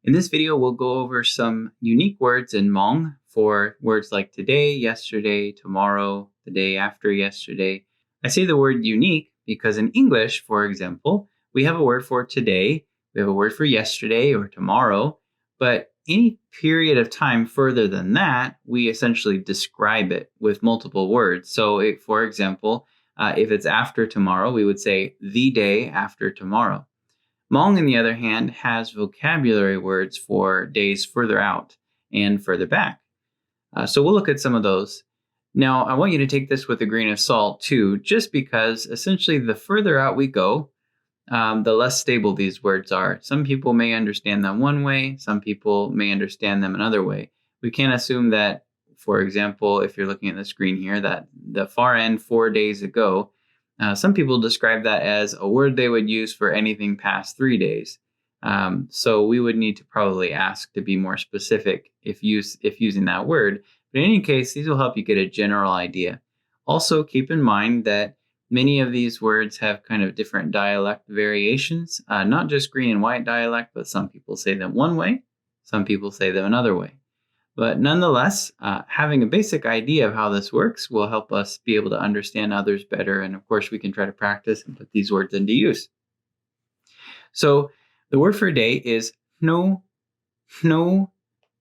In this video, we'll go over some unique words in Hmong for words like today, yesterday, tomorrow, the day after yesterday. I say the word unique because in English, for example, we have a word for today, we have a word for yesterday or tomorrow, but any period of time further than that, we essentially describe it with multiple words. So, for example, if it's after tomorrow, we would say the day after tomorrow. Hmong, on the other hand, has vocabulary words for days further out and further back. So we'll look at some of those. Now, I want you to take this with a grain of salt too, just because essentially the further out we go, the less stable these words are. Some people may understand them one way, some people may understand them another way. We can't assume that, for example, if you're looking at the screen here, that the far end 4 days ago, some people describe that as a word they would use for anything past 3 days. So we would need to probably ask to be more specific if using that word. But in any case, these will help you get a general idea. Also, keep in mind that many of these words have kind of different dialect variations, not just green and white dialect, but some people say them one way, some people say them another way. But nonetheless, having a basic idea of how this works will help us be able to understand others better. And of course, we can try to practice and put these words into use. So the word for day is hnub,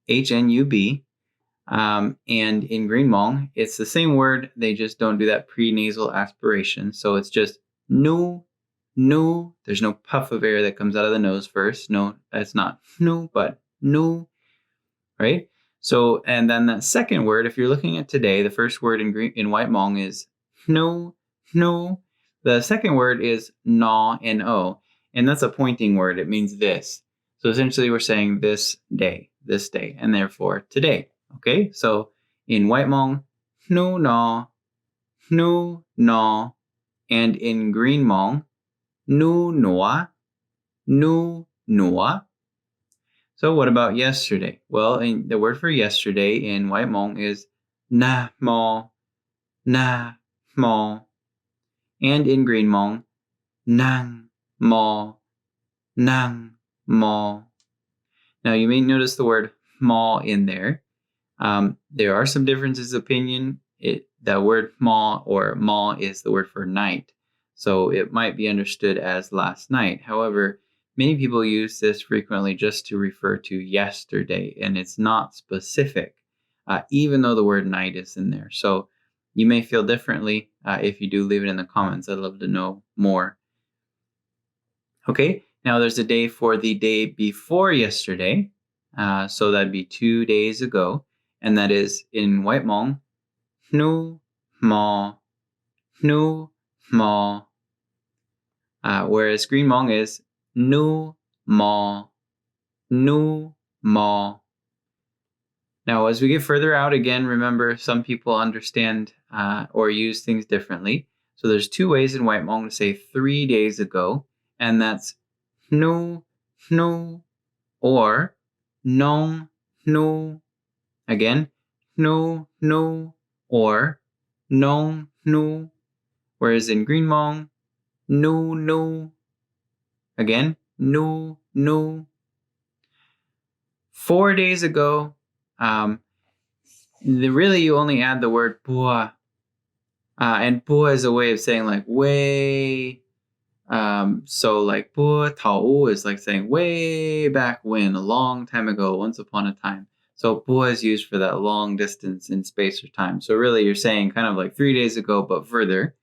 H-N-U-B. And in Green Hmong, it's the same word. They just don't do that pre-nasal aspiration. So it's just no. There's no puff of air that comes out of the nose first. No, it's not no, but no, right? So, and then that second word, if you're looking at today, the first word in White Hmong is no. The second word is na, N-O, and that's a pointing word. It means this. So essentially we're saying this day, and therefore today. Okay, so in White Hmong, no, and in Green Hmong, nu, noa. So what about yesterday? Well, the word for yesterday in White Hmong is na mo. And in Green Hmong, nang mo. Now you may notice the word mo in there. There are some differences of opinion. The word ma or ma is the word for night. So it might be understood as last night. However, many people use this frequently just to refer to yesterday, and it's not specific, even though the word night is in there. So you may feel differently. If you do, leave it in the comments. I'd love to know more. Okay, now there's a day for the day before yesterday. So that'd be 2 days ago. And that is in White Hmong, hnu mo. Whereas Green Hmong is nu mo. Now, as we get further out, again, remember some people understand or use things differently. So there's 2 ways in White Hmong to say 3 days ago, and that's hnu or nong hnu. Again, hnu or nong hnu. Whereas in Green Hmong, nu. Again, nu. 4 days ago, really you only add the word bua. And bua is a way of saying like way. So like bua tao is like saying way back when, a long time ago, once upon a time. So bua is used for that long distance in space or time. So really you're saying kind of like 3 days ago, but further,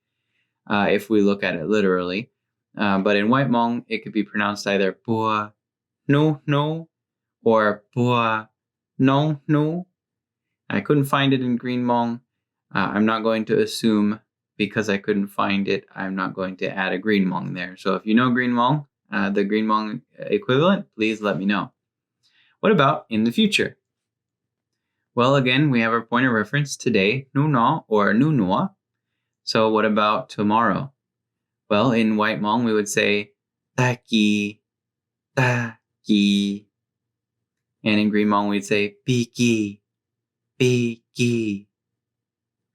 if we look at it literally. But in White Hmong, it could be pronounced either bua no or bua no. I couldn't find it in Green Hmong. I'm not going to assume because I couldn't find it, I'm not going to add a Green Hmong there. So if you know Green Hmong, the Green Hmong equivalent, please let me know. What about in the future? Well, again, we have our point of reference today, nu no or nu noa. So what about tomorrow? Well, in White Hmong, we would say taki. And in Green Hmong, we'd say biki.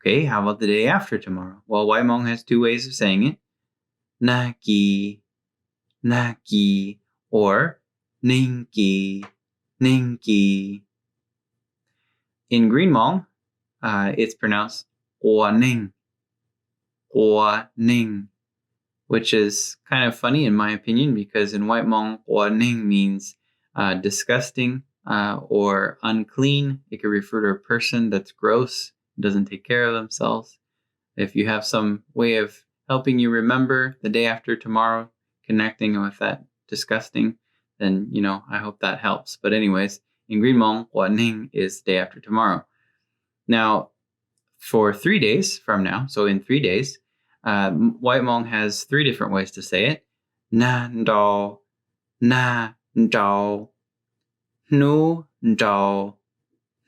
Okay, how about the day after tomorrow? Well, White Hmong has 2 ways of saying it. Naki, or ninki. ninh kỳ. In Green Hmong, it's pronounced Hua Ning, which is kind of funny in my opinion because in White Hmong, Hua Ning means disgusting or unclean. It could refer to a person that's gross, doesn't take care of themselves. If you have some way of helping you remember the day after tomorrow, connecting with that disgusting, then, I hope that helps. But anyways, in Green Hmong, Hua Ning is day after tomorrow. Now, for 3 days from now, so in 3 days, White Hmong has 3 different ways to say it. Na ndao, na ndao, nu ndao,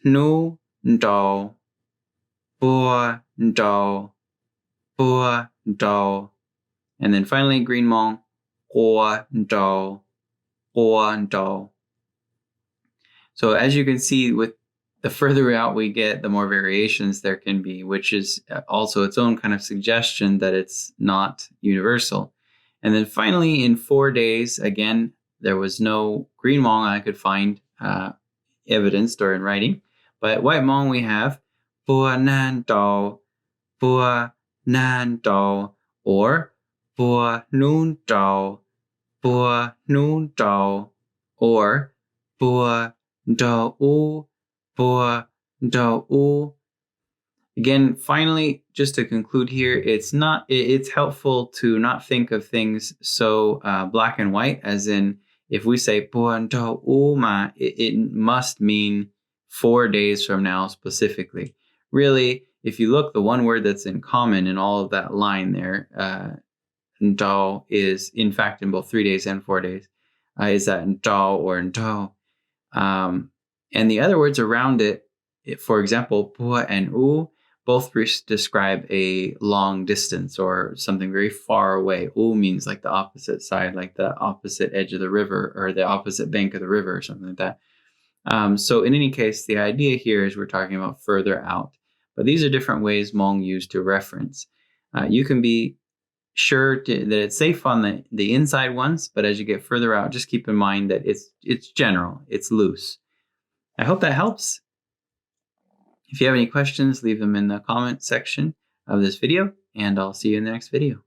nu ndao, bua ndao, bua ndao. And then finally, Green Hmong, hua ndao, hua ndao. So as you can see, with the further out we get, the more variations there can be, which is also its own kind of suggestion that it's not universal. And then finally, in 4 days, again, there was no Green Hmong I could find evidenced or in writing. But White Hmong we have bua nan dao, bua nan dao, or bua nun dao, bua nun dao, or bua dao u, bua dao u. Again, finally, just to conclude here, it's helpful to not think of things so black and white, as in if we say bua dao u ma, it must mean 4 days from now specifically. Really, if you look, the one word that's in common in all of that line there, dao, is in fact in both 3 days and 4 days, is that dao or dao. And the other words around it, for example, bua and u, both describe a long distance or something very far away. U means like the opposite side, like the opposite edge of the river or the opposite bank of the river or something like that. So in any case, the idea here is we're talking about further out. But these are different ways Hmong use to reference. You can be sure that it's safe on the inside ones, but as you get further out, just keep in mind that it's general, it's loose. I hope that helps. If you have any questions, leave them in the comment section of this video, and I'll see you in the next video.